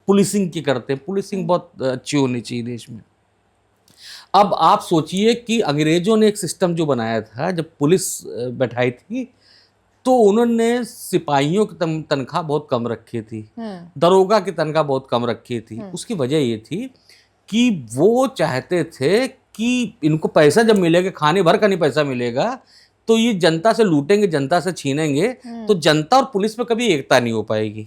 Policing की करते हैं। पुलिसिंग बहुत अच्छी होनी चाहिए देश में। अब आप सोचिए कि अंग्रेजों ने एक सिस्टम जो बनाया था, जब पुलिस बैठाई थी, तो उन्होंने सिपाहियों की तनख्वाह बहुत कम रखी थी, दरोगा की तनख्वाह बहुत कम रखी थी। उसकी वजह ये थी कि वो चाहते थे कि इनको पैसा जब मिलेगा, खाने भर का नहीं पैसा मिलेगा, तो ये जनता से लूटेंगे, जनता से छीनेंगे, तो जनता और पुलिस में कभी एकता नहीं हो पाएगी।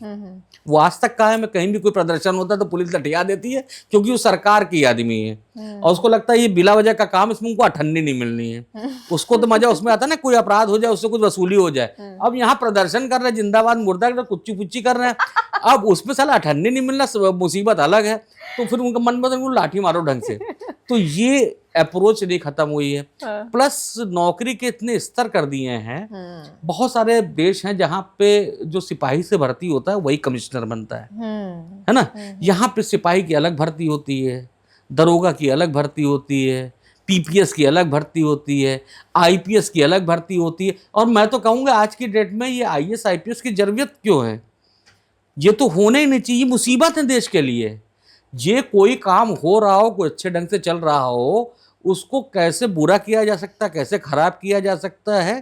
वो आज तक कहा है, मैं कहीं भी कोई प्रदर्शन होता है तो पुलिस लठिया देती है, क्योंकि वो सरकार की आदमी है और उसको लगता है ये बिला वजह का काम, इसमें उनको अठन्नी नहीं मिलनी है। उसको तो मजा उसमें आता है ना, कोई अपराध हो जाए, उससे कुछ वसूली हो जाए। अब यहाँ प्रदर्शन कर रहे हैं, जिंदाबाद मुर्दाबाद कुच्ची पुच्ची कर रहे हैं, अब उसमें साला अठन्नी नहीं मिलना मुसीबत अलग है। तो फिर उनका मन बदल, लाठी मारो ढंग से। तो ये अप्रोच नहीं खत्म हुई है। प्लस नौकरी के इतने स्तर कर दिए हैं, बहुत सारे देश हैं जहाँ पे जो सिपाही से भर्ती होता है वही कमिश्नर बनता है ना। यहाँ पे सिपाही की अलग भर्ती होती है, दरोगा की अलग भर्ती होती है, पीपीएस की अलग भर्ती होती है, आईपीएस की अलग भर्ती होती है। और मैं तो कहूँगा आज की डेट में ये आईएएस आईपीएस की जरूरत क्यों है? ये तो होने ही नहीं चाहिए, मुसीबत है देश के लिए। ये कोई काम हो रहा हो, कोई अच्छे ढंग से चल रहा हो, उसको कैसे बुरा किया जा सकता है, कैसे खराब किया जा सकता है,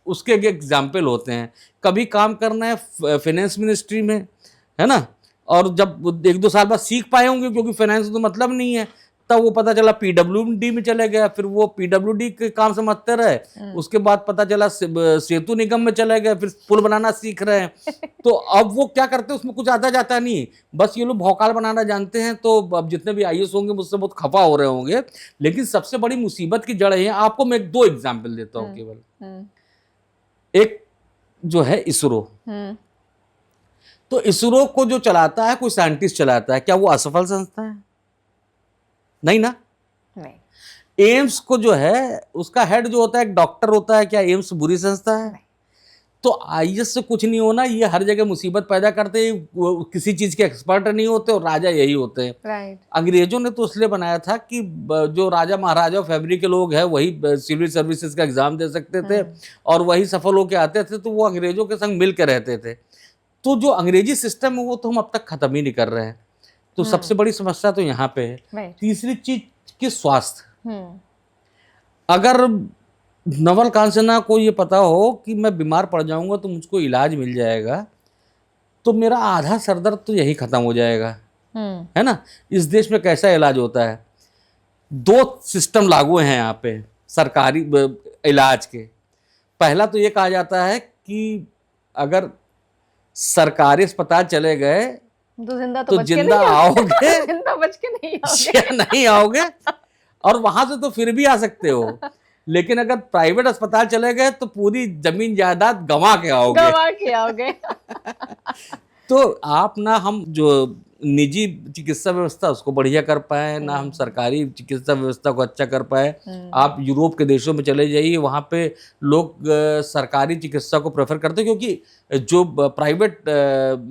उसके एग्जाम्पल होते हैं। कभी काम करना है फाइनेंस मिनिस्ट्री में, है ना, और जब 1-2 साल बाद सीख पाए होंगे, क्योंकि फाइनेंस तो मतलब नहीं है, तब वो पता चला पीडब्ल्यूडी में चले गया, फिर वो पीडब्ल्यूडी के काम से मत्ते रहे, उसके बाद पता चला सेतु निगम में चले गए, फिर पुल बनाना सीख रहे हैं। तो अब वो क्या करते हैं, उसमें कुछ आता जाता नहीं, बस ये लोग भौकाल बनाना जानते हैं। तो अब जितने भी आईएएस होंगे मुझसे बहुत खफा हो रहे होंगे, लेकिन सबसे बड़ी मुसीबत की जड़ है। आपको मैं 2 एग्जाम्पल देता हूँ केवल। एक जो है इसरो, तो इसरो को जो चलाता है कोई साइंटिस्ट चलाता है, क्या वो असफल संस्था है? नहीं ना। नहीं। एम्स को जो है उसका हेड जो होता है एक डॉक्टर होता है, क्या एम्स बुरी संस्था है? तो आईएएस से कुछ नहीं होना, ये हर जगह मुसीबत पैदा करते हैं, किसी चीज के एक्सपर्ट नहीं होते और राजा यही होते हैं। राइट। अंग्रेजों ने तो इसलिए बनाया था कि जो राजा महाराजा फैमिली के लोग हैं वही सिविल सर्विसेज का एग्जाम दे सकते थे और वही सफल होके आते थे, तो वो अंग्रेजों के संग मिल के रहते थे। तो जो अंग्रेजी सिस्टम है वो तो हम अब तक खत्म ही नहीं कर रहे हैं। तो सबसे बड़ी समस्या तो यहाँ पे है। तीसरी चीज कि स्वास्थ्य, अगर नवल कांसना को ये पता हो कि मैं बीमार पड़ जाऊंगा तो मुझको इलाज मिल जाएगा, तो मेरा आधा सरदर्द तो यही खत्म हो जाएगा, है ना। इस देश में कैसा इलाज होता है? 2 सिस्टम लागू हैं यहाँ पे सरकारी इलाज के। पहला तो ये कहा जाता है कि अगर सरकारी अस्पताल चले गए तो जिंदा आओगे, जिंदा बच के नहीं आओगे, और वहां से तो फिर भी आ सकते हो, लेकिन अगर प्राइवेट अस्पताल चले गए तो पूरी जमीन जायदाद गंवा के आओगे। तो आप ना, हम जो निजी चिकित्सा व्यवस्था उसको बढ़िया कर पाए, ना हम सरकारी चिकित्सा व्यवस्था को अच्छा कर पाए। आप यूरोप के देशों में चले जाइए, वहाँ पे लोग सरकारी चिकित्सा को प्रेफर करते हैं, क्योंकि जो प्राइवेट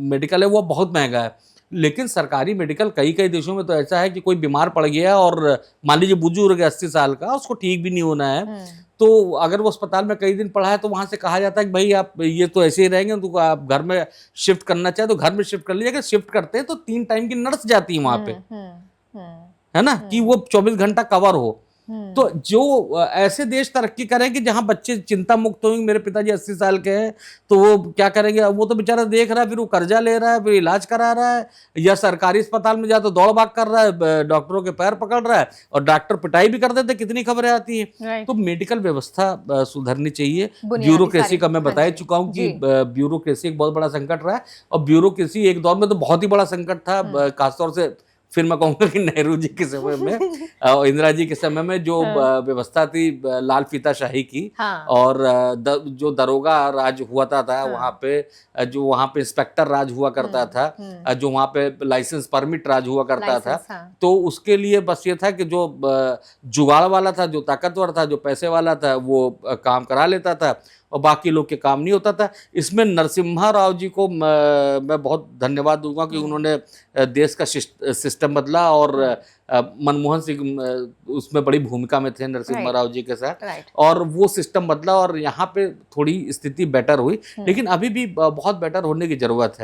मेडिकल है वो बहुत महंगा है। लेकिन सरकारी मेडिकल कई देशों में तो ऐसा है कि कोई बीमार पड़ गया और मान लीजिए बुजुर्ग 80 साल का, उसको ठीक भी नहीं होना है, तो अगर वो अस्पताल में कई दिन पड़ा है तो वहां से कहा जाता है कि भाई आप ये तो ऐसे ही रहेंगे, तो आप घर में शिफ्ट करना चाहे तो घर में शिफ्ट कर लीजिए। अगर शिफ्ट करते हैं तो 3 टाइम की नर्स जाती है वहां पे, है ना, कि वो 24 घंटा कवर हो। तो जो ऐसे देश तरक्की करें कि जहां बच्चे चिंता मुक्त होंगे, मेरे पिताजी 80 साल के हैं, तो वो क्या करेंगे? वो तो बेचारा देख रहा है, फिर वो कर्जा ले रहा है, फिर इलाज करा रहा है, या सरकारी अस्पताल में जाए तो दौड़ भाग कर रहा है, डॉक्टरों के पैर पकड़ रहा है, और डॉक्टर पिटाई भी कर देते, कितनी खबरें आती हैं। तो मेडिकल व्यवस्था सुधरनी चाहिए। ब्यूरोक्रेसी का मैं बता चुका हूँ कि ब्यूरोक्रेसी एक बहुत बड़ा संकट रहा है, और ब्यूरोक्रेसी एक दौर में तो बहुत ही बड़ा संकट था, खासतौर से फिर मैं कहूँगा कि नेहरू जी के समय में और इंदिरा जी के समय में जो व्यवस्था थी लाल फीताशाही की, और जो दरोगा राज हुआ था वहाँ पे, जो वहाँ पे इंस्पेक्टर राज हुआ करता था, जो वहाँ पे लाइसेंस परमिट राज हुआ करता था, तो उसके लिए बस ये था कि जो जुगाड़ वाला था, जो ताकतवर था, जो पैसे वाला था, वो काम करा लेता था और बाकी लोग के काम नहीं होता था। इसमें नरसिम्हा राव जी को मैं बहुत धन्यवाद दूंगा कि उन्होंने देश का सिस्टम बदला, और मनमोहन सिंह उसमें बड़ी भूमिका में थे नरसिम्हा राव जी के साथ, और वो सिस्टम बदला और यहाँ पे थोड़ी स्थिति बेटर हुई, लेकिन अभी भी बहुत बेटर होने की जरूरत है।